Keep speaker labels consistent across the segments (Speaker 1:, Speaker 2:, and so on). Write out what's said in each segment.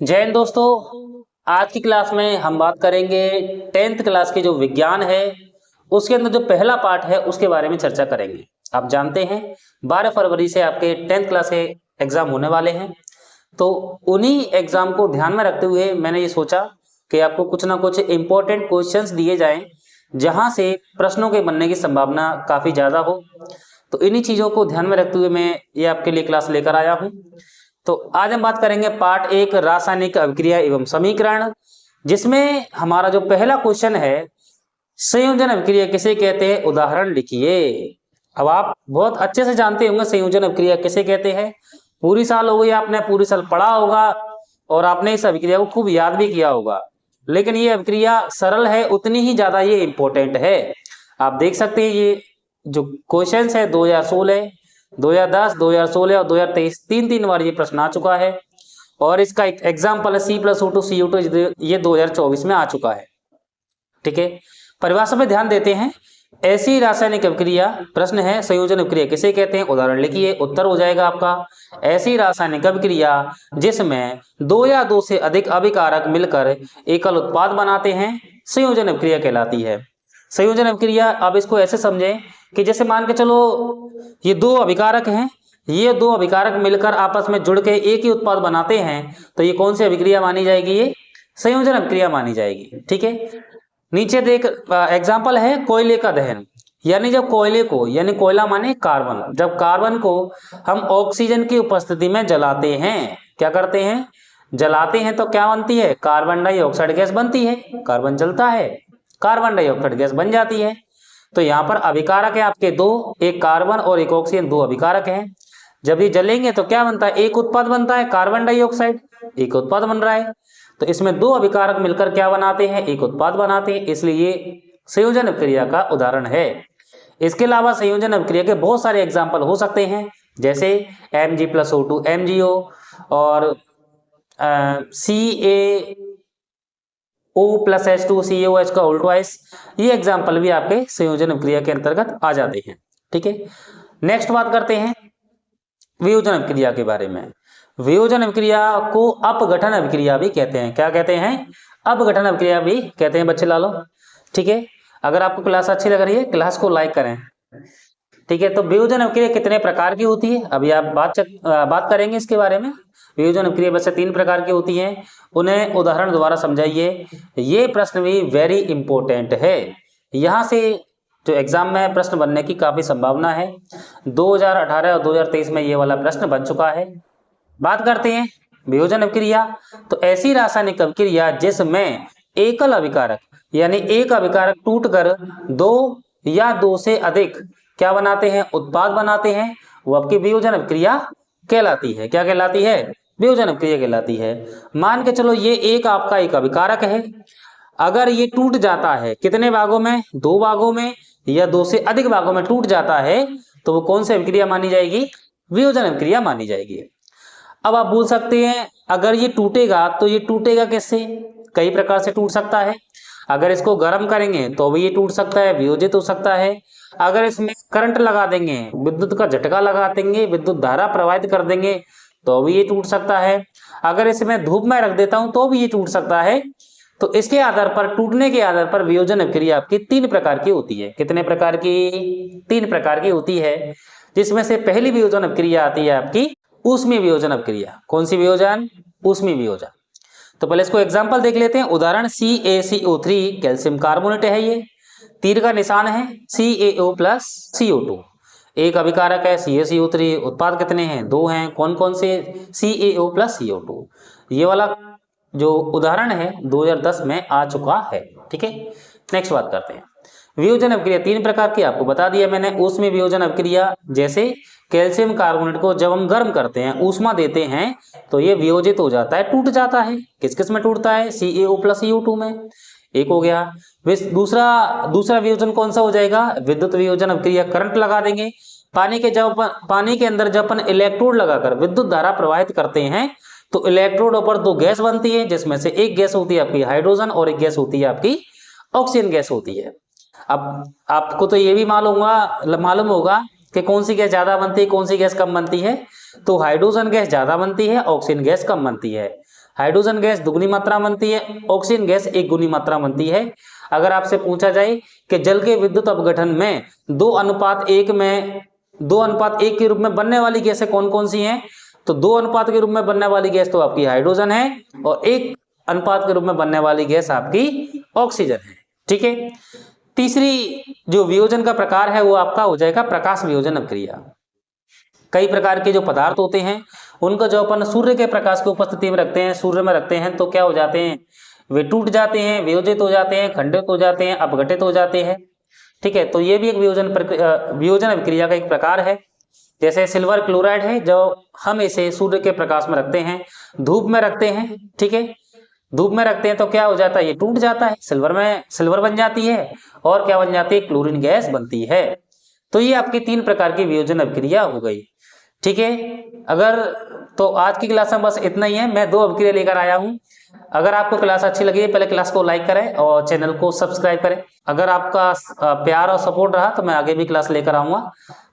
Speaker 1: जय हिंद दोस्तों। आज की क्लास में हम बात करेंगे 10th क्लास के जो विज्ञान है उसके अंदर जो पहला पार्ट है उसके बारे में चर्चा करेंगे। आप जानते हैं 12 फरवरी से आपके 10th क्लास के एग्जाम होने वाले हैं, तो उन्हीं एग्जाम को ध्यान में रखते हुए मैंने ये सोचा कि आपको कुछ ना कुछ इंपॉर्टेंट क्वेश्चंस दिए जाएं जहां से प्रश्नों के बनने की संभावना काफ़ी ज़्यादा हो। तो इन्हीं चीज़ों को ध्यान में रखते हुए मैं ये आपके लिए क्लास लेकर आया हूँ। तो आज हम बात करेंगे पार्ट 1 रासायनिक अभिक्रिया एवं समीकरण, जिसमें हमारा जो पहला क्वेश्चन है संयोजन अभिक्रिया किसे कहते हैं, उदाहरण लिखिए। अब आप बहुत अच्छे से जानते होंगे संयोजन अभिक्रिया किसे कहते हैं, पूरी साल हो गई आपने पूरी साल पढ़ा होगा और आपने इस अभिक्रिया को खूब याद भी किया होगा, लेकिन ये अभिक्रिया सरल है उतनी ही ज्यादा ये इंपॉर्टेंट है। आप देख सकते हैं ये जो क्वेश्चन है 2016, 2010, 2016 और 2023 तीन बार ये प्रश्न आ चुका है और इसका एक एग्जाम्पल है C+O2 CO2, ये 2024 में आ चुका है। ठीक है, परिभाषा में ध्यान देते हैं। ऐसी रासायनिक अभिक्रिया, प्रश्न है संयोजन अभिक्रिया किसे कहते हैं, उदाहरण लिखिए। उत्तर हो जाएगा आपका ऐसी रासायनिक अभिक्रिया जिसमें दो या दो से अधिक अभिकारक मिलकर एकल उत्पाद बनाते हैं संयोजन अभिक्रिया कहलाती है। संयोजन अभिक्रिया, अब इसको ऐसे समझें कि जैसे मान के चलो ये दो अभिकारक हैं, ये दो अभिकारक मिलकर आपस में जुड़ के एक ही उत्पाद बनाते हैं, तो ये कौन सी अभिक्रिया मानी जाएगी, ये संयोजन अभिक्रिया मानी जाएगी। ठीक है, नीचे देख एग्जाम्पल है कोयले का दहन, यानी जब कोयले को, यानी कोयला माने कार्बन, जब कार्बन को हम ऑक्सीजन की उपस्थिति में जलाते हैं, क्या करते हैं, जलाते हैं, तो क्या बनती है, कार्बन डाइऑक्साइड गैस बनती है। कार्बन जलता है, कार्बन डाइऑक्साइड गैस बन जाती है। तो यहाँ पर अभिकारक है आपके दो, एक कार्बन और एक ऑक्सीजन, दो अभिकारक हैं। जब ये जलेंगे तो क्या बनता है, एक उत्पाद बनता है, कार्बन डाइऑक्साइड, एक उत्पाद बन रहा है। तो इसमें दो अभिकारक मिलकर क्या बनाते हैं, एक उत्पाद बनाते हैं, इसलिए संयोजन अभिक्रिया का उदाहरण है। इसके अलावा संयोजन अभिक्रिया के बहुत सारे एग्जाम्पल हो सकते हैं, जैसे Mg+O2 MgO और CaO+H2 CaOH का उल्टवाइस, ये एग्जाम्पल भी आपके संयोजन अभिक्रिया के अंतर्गत आ जाते हैं। ठीक है, नेक्स्ट बात करते हैं वियोजन अभिक्रिया के बारे में। वियोजन अभिक्रिया को अपघटन अभिक्रिया भी कहते हैं। क्या कहते हैं, अपघटन अभिक्रिया भी कहते हैं बच्चे लालो। ठीक है, अगर आपको क्लास अच्छी लग रही है क्लास को लाइक करें। ठीक है, तो वियोजन अभिक्रिया कितने प्रकार की होती है, अभी आप बात करेंगे इसके बारे में। वियोजन अभिक्रिया वैसे 3 प्रकार की होती हैं, उन्हें उदाहरण द्वारा समझाइए। ये प्रश्न भी वेरी इंपॉर्टेंट है, यहाँ से जो एग्जाम में प्रश्न बनने की काफी संभावना है। 2018 और 2023 में ये वाला प्रश्न बन चुका है। बात करते हैं वियोजन अभिक्रिया, तो ऐसी रासायनिक अभिक्रिया जिसमें एकल अभिकारक, यानी एक अभिकारक टूटकर दो या दो से अधिक क्या बनाते हैं, उत्पाद बनाते हैं, वो आपकी वियोजन अभिक्रिया कहलाती है। क्या कहलाती है, वियोजन अभिक्रिया कहलाती है। मान के चलो ये एक आपका एक अभिकारक है, अगर ये टूट जाता है कितने भागों में, दो भागों में या दो से अधिक भागों में टूट जाता है, तो वो कौन सी अभिक्रिया मानी जाएगी, वियोजन अभिक्रिया मानी जाएगी। अब आप बोल सकते हैं अगर ये टूटेगा तो ये टूटेगा कैसे, कई प्रकार से टूट सकता है। अगर इसको गर्म करेंगे तो भी ये टूट सकता है, वियोजित हो सकता है। अगर इसमें करंट लगा देंगे, विद्युत का झटका लगा देंगे, विद्युत धारा प्रवाहित कर देंगे तो भी ये टूट सकता है। अगर इसमें धूप में रख देता हूं तो भी ये टूट सकता है। तो इसके आधार पर, टूटने के आधार पर वियोजन अभिक्रिया आपकी 3 प्रकार की होती है। कितने प्रकार की, 3 प्रकार की होती है, जिसमें से पहली वियोजन अभिक्रिया आती है आपकी ऊष्मीय वियोजन अभिक्रिया। कौन सी वियोजन, ऊष्मीय वियोजन। तो पहले इसको एग्जांपल देख लेते हैं। उदाहरण CaCO3 कैल्शियम कार्बोनेट है, ये तीर का निशान है CaO+CO2, एक अभिकारक है CaCO3, उत्पाद कितने हैं, दो हैं, कौन कौन से, CaO+CO2। ये वाला जो उदाहरण है 2010 में आ चुका है। ठीक है, नेक्स्ट बात करते हैं वियोजन अभिक्रिया 3 प्रकार की आपको बता दिया मैंने। ऊष्मीय वियोजन अभिक्रिया, जैसे कैल्शियम कार्बोनेट को जब हम गर्म करते हैं, ऊष्मा देते हैं, तो ये वियोजित हो जाता है, टूट जाता है। किस किस में टूटता है, CaO+CO2 में, एक हो गया। दूसरा वियोजन कौन सा हो जाएगा, विद्युत वियोजन अभिक्रिया। करंट लगा देंगे, पानी के अंदर जब अपन इलेक्ट्रोड लगाकर विद्युत धारा प्रवाहित करते हैं तो इलेक्ट्रोड पर दो गैस बनती है, जिसमें से एक गैस होती है आपकी हाइड्रोजन और एक गैस होती है आपकी ऑक्सीजन गैस होती है। अब आपको तो ये भी मालूम होगा कि कौन सी गैस ज्यादा बनती है, कौन सी गैस कम बनती है। तो हाइड्रोजन गैस ज्यादा बनती है, ऑक्सीजन गैस कम बनती है। हाइड्रोजन गैस दुगुनी मात्रा बनती है, ऑक्सीजन गैस एक गुनी मात्रा बनती है। अगर आपसे पूछा जाए कि जल के विद्युत अपघटन में 2:1 के रूप में बनने वाली गैसें कौन कौन सी हैं, तो 2 अनुपात के रूप में बनने वाली गैस तो आपकी हाइड्रोजन है और 1 अनुपात के रूप में बनने वाली गैस आपकी ऑक्सीजन है। ठीक है। तीसरी जो वियोजन का प्रकार है वो आपका हो जाएगा प्रकाश वियोजन अभिक्रिया। कई प्रकार के जो पदार्थ होते हैं उनको जो अपन सूर्य के प्रकाश की उपस्थिति में रखते हैं, सूर्य में रखते हैं, तो क्या हो जाते हैं, वे टूट जाते हैं, वियोजित हो जाते हैं, खंडित हो जाते हैं, अपघटित हो जाते हैं। ठीक है, तो ये भी एक वियोजन अभिक्रिया का एक प्रकार है। जैसे सिल्वर क्लोराइड है, जो हम इसे सूर्य के प्रकाश में रखते हैं, धूप में रखते हैं, ठीक है, धूप में रखते हैं तो क्या हो जाता है, ये टूट जाता है, सिल्वर बन जाती है और क्या बन जाती है, क्लोरीन गैस बनती है। तो ये आपकी 3 प्रकार की वियोजन अभिक्रिया हो गई। ठीक है, अगर तो आज की क्लास में बस इतना ही है, मैं 2 अभिक्रिया लेकर आया हूं। अगर आपको क्लास अच्छी लगी है, पहले क्लास को लाइक करें और चैनल को सब्सक्राइब करें। अगर आपका प्यार और सपोर्ट रहा तो मैं आगे भी क्लास लेकर आऊंगा।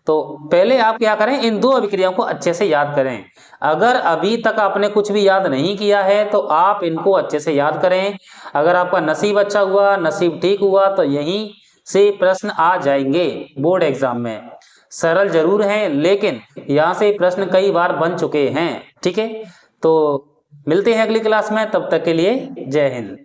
Speaker 1: तो पहले आप क्या करें, इन 2 अभिक्रियाओं को अच्छे से याद करें। अगर अभी तक आपने कुछ भी याद नहीं किया है तो आप इनको अच्छे से याद करें। अगर आपका नसीब अच्छा हुआ, नसीब ठीक हुआ, तो यहीं से प्रश्न आ जाएंगे बोर्ड एग्जाम में। सरल जरूर है लेकिन यहाँ से प्रश्न कई बार बन चुके हैं। ठीक है, तो मिलते हैं अगली क्लास में, तब तक के लिए जय हिंद।